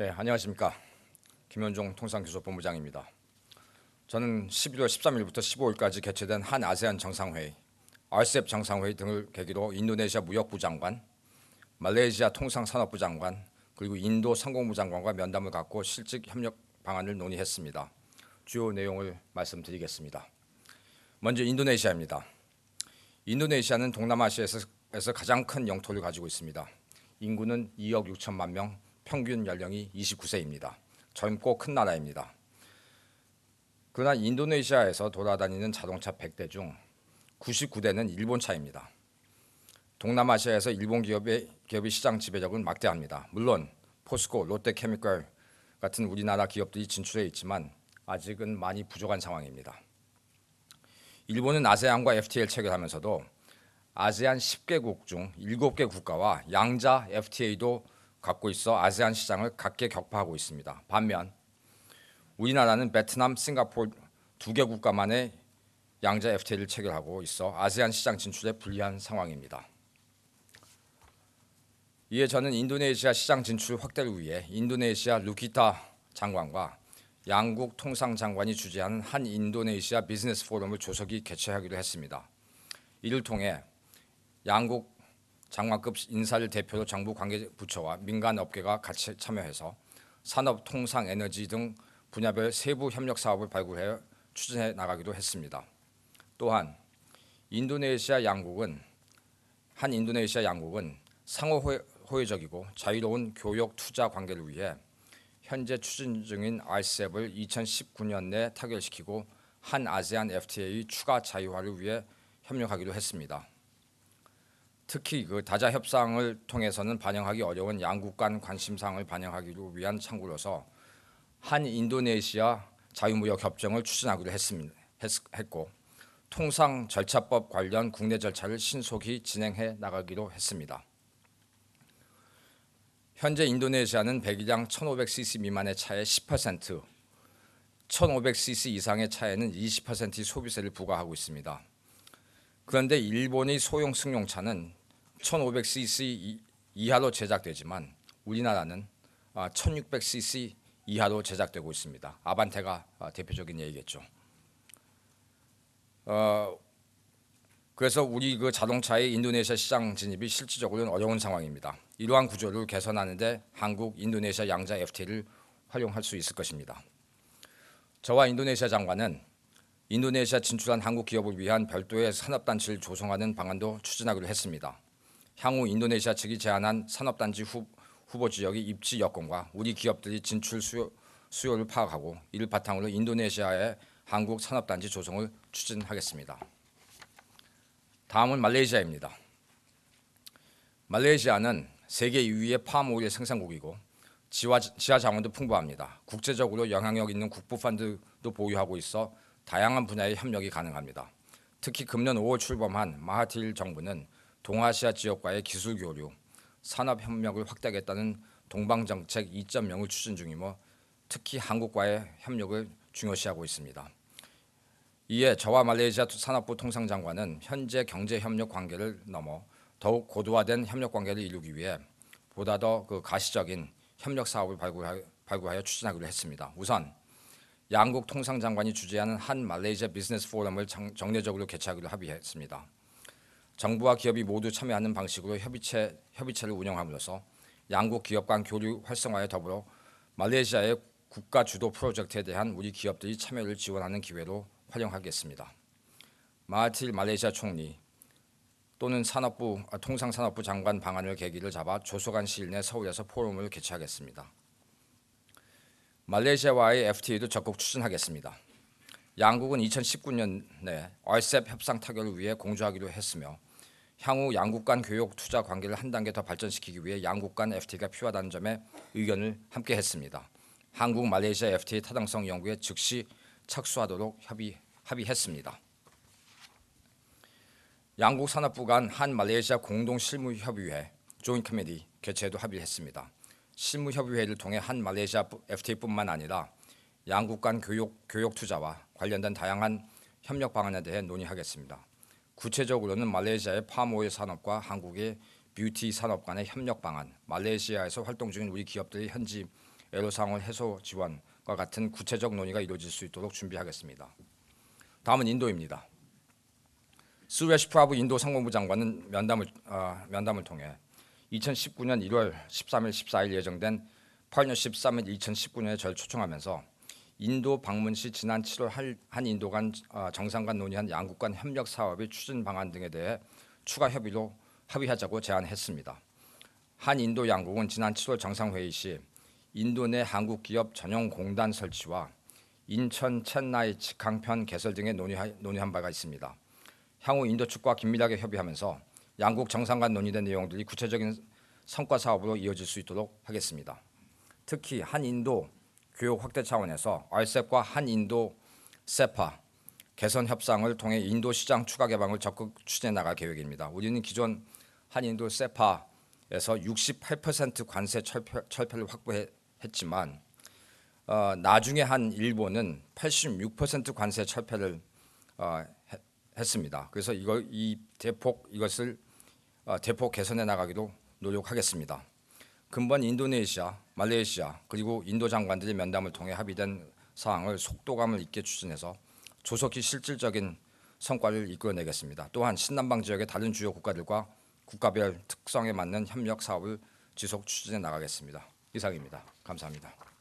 네, 안녕하십니까. 김현종 통상교섭본부장입니다. 저는 11월 13일부터 15일까지 개최된 한 아세안 정상회의, RCEP 정상회의 등을 계기로 인도네시아 무역부 장관, 말레이시아 통상산업부 장관, 그리고 인도 상공부 장관과 면담을 갖고 실직 협력 방안을 논의했습니다. 주요 내용을 말씀드리겠습니다. 먼저 인도네시아입니다. 인도네시아는 동남아시아에서 가장 큰 영토를 가지고 있습니다. 인구는 2억 6천만 명, 평균 연령이 29세입니다. 젊고 큰 나라입니다. 그러나 인도네시아에서 돌아다니는 자동차 100대 중 99대는 일본 차입니다. 동남아시아에서 일본 기업의 시장 지배력은 막대합니다. 물론 포스코, 롯데케미컬 같은 우리나라 기업들이 진출해 있지만 아직은 많이 부족한 상황입니다. 일본은 아세안과 FTA를 체결하면서도 아세안 10개국 중 7개 국가와 양자 FTA도 갖고 있어 아세안 시장을 각계 격파하고 있습니다. 반면 우리나라는 베트남, 싱가포르 2개 국가만의 양자 FTA를 체결하고 있어 아세안 시장 진출에 불리한 상황입니다. 이에 저는 인도네시아 시장 진출 확대를 위해 인도네시아 루키타 장관과 양국 통상장관이 주재하는 한 인도네시아 비즈니스 포럼을 조속히 개최하기로 했습니다. 이를 통해 양국 장관급 인사를 대표로 정부 관계 부처와 민간 업계가 같이 참여해서 산업, 통상, 에너지 등 분야별 세부 협력 사업을 발굴해 추진해 나가기도 했습니다. 또한 한 인도네시아 양국은 상호 호혜적이고 자유로운 교역 투자 관계를 위해 현재 추진 중인 RCEP을 2019년 내 타결시키고 한 아세안 FTA 추가 자유화를 위해 협력하기도 했습니다. 특히 다자 협상을 통해서는 반영하기 어려운 양국 간 관심사항을 반영하기 위한 창구로서 한 인도네시아 자유무역 협정을 추진하기로 했고 통상 절차법 관련 국내 절차를 신속히 진행해 나가기로 했습니다. 현재 인도네시아는 배기량 1500cc 미만의 차에 10%, 1500cc 이상의 차에는 20%의 소비세를 부과하고 있습니다. 그런데 일본의 소형 승용차는 1500cc 이하로 제작되지만 우리나라는 1600cc 이하로 제작되고 있습니다. 아반떼가 대표적인 예이겠죠. 그래서 우리 자동차의 인도네시아 시장 진입이 실질적으로는 어려운 상황입니다. 이러한 구조를 개선하는 데 한국, 인도네시아 양자 FTA를 활용할 수 있을 것입니다. 저와 인도네시아 장관은 인도네시아 진출한 한국 기업을 위한 별도의 산업단지를 조성하는 방안도 추진하기로 했습니다. 향후 인도네시아 측이 제안한 산업단지 후보 지역의 입지 여건과 우리 기업들이 진출 수요를 파악하고 이를 바탕으로 인도네시아의 한국 산업단지 조성을 추진하겠습니다. 다음은 말레이시아입니다. 말레이시아는 세계 2위의 팜오일 생산국이고 지하 자원도 풍부합니다. 국제적으로 영향력 있는 국부 펀드도 보유하고 있어 다양한 분야의 협력이 가능합니다. 특히 금년 5월 출범한 마하틸 정부는 동아시아 지역과의 기술 교류, 산업 협력을 확대하겠다는 동방정책 2.0을 추진 중이며 특히 한국과의 협력을 중요시하고 있습니다. 이에 저와 말레이시아 산업부 통상장관은 현재 경제협력 관계를 넘어 더욱 고도화된 협력 관계를 이루기 위해 보다 더 가시적인 협력 사업을 발굴하여 추진하기로 했습니다. 우선 양국 통상장관이 주재하는 한 말레이시아 비즈니스 포럼을 정례적으로 개최하기로 합의했습니다. 정부와 기업이 모두 참여하는 방식으로 협의체를 운영함으로써 양국 기업 간 교류 활성화에 더불어 말레이시아의 국가 주도 프로젝트에 대한 우리 기업들이 참여를 지원하는 기회로 활용하겠습니다. 마하틸 말레이시아 총리 또는 통상산업부 장관 방안을 계기를 잡아 조속한 시일 내 서울에서 포럼을 개최하겠습니다. 말레이시아와의 FTA도 적극 추진하겠습니다. 양국은 2019년에 RCEP 협상 타결을 위해 공조하기로 했으며 향후 양국 간 교역 투자 관계를 한 단계 더 발전시키기 위해 양국 간 FTA가 필요하다는 점에 의견을 함께 했습니다. 한국 말레이시아 FTA 타당성 연구에 즉시 착수하도록 합의했습니다. 양국 산업부 간 한 말레이시아 공동 실무협의회 조인트 커미티 개최에도 합의했습니다. 실무협의회를 통해 한 말레이시아 FTA뿐만 아니라 양국 간 교역 투자와 관련된 다양한 협력 방안에 대해 논의하겠습니다. 구체적으로는 말레이시아의 팜오일 산업과 한국의 뷰티 산업 간의 협력 방안, 말레이시아에서 활동 중인 우리 기업들이 현지에 애로사항을 해소 지원과 같은 구체적 논의가 이루어질 수 있도록 준비하겠습니다. 다음은 인도입니다. 수레시 프라부 인도 상무부 장관은 면담을 통해 2019년 1월 13일, 14일 예정된 파트너십 서밋 2019년에 저를 초청하면서 인도 방문 시 지난 7월 한 인도 간 정상 간 논의한 양국 간 협력 사업의 추진 방안 등에 대해 추가 협의로 합의하자고 제안했습니다. 한 인도 양국은 지난 7월 정상회의 시 인도 내 한국 기업 전용 공단 설치와 인천, 첸나이 직항편 개설 등에 논의한 바가 있습니다. 향후 인도 측과 긴밀하게 협의하면서 양국 정상 간 논의된 내용들이 구체적인 성과 사업으로 이어질 수 있도록 하겠습니다. 특히 한인도 교육 확대 차원에서 RCEP과 한인도 세파 개선 협상을 통해 인도 시장 추가 개방을 적극 추진해 나갈 계획입니다. 우리는 기존 한인도 세파에서 68% 관세 철폐를 확보했지만 나중에 한 일본은 86% 관세 철폐를 했습니다. 그래서 이것을 대폭 개선해 나가기도 노력하겠습니다. 근본 인도네시아, 말레이시아 그리고 인도 장관들의 면담을 통해 합의된 사항을 속도감을 있게 추진해서 조속히 실질적인 성과를 이끌어내겠습니다. 또한 신남방 지역의 다른 주요 국가들과 국가별 특성에 맞는 협력 사업을 지속 추진해 나가겠습니다. 이상입니다. 감사합니다.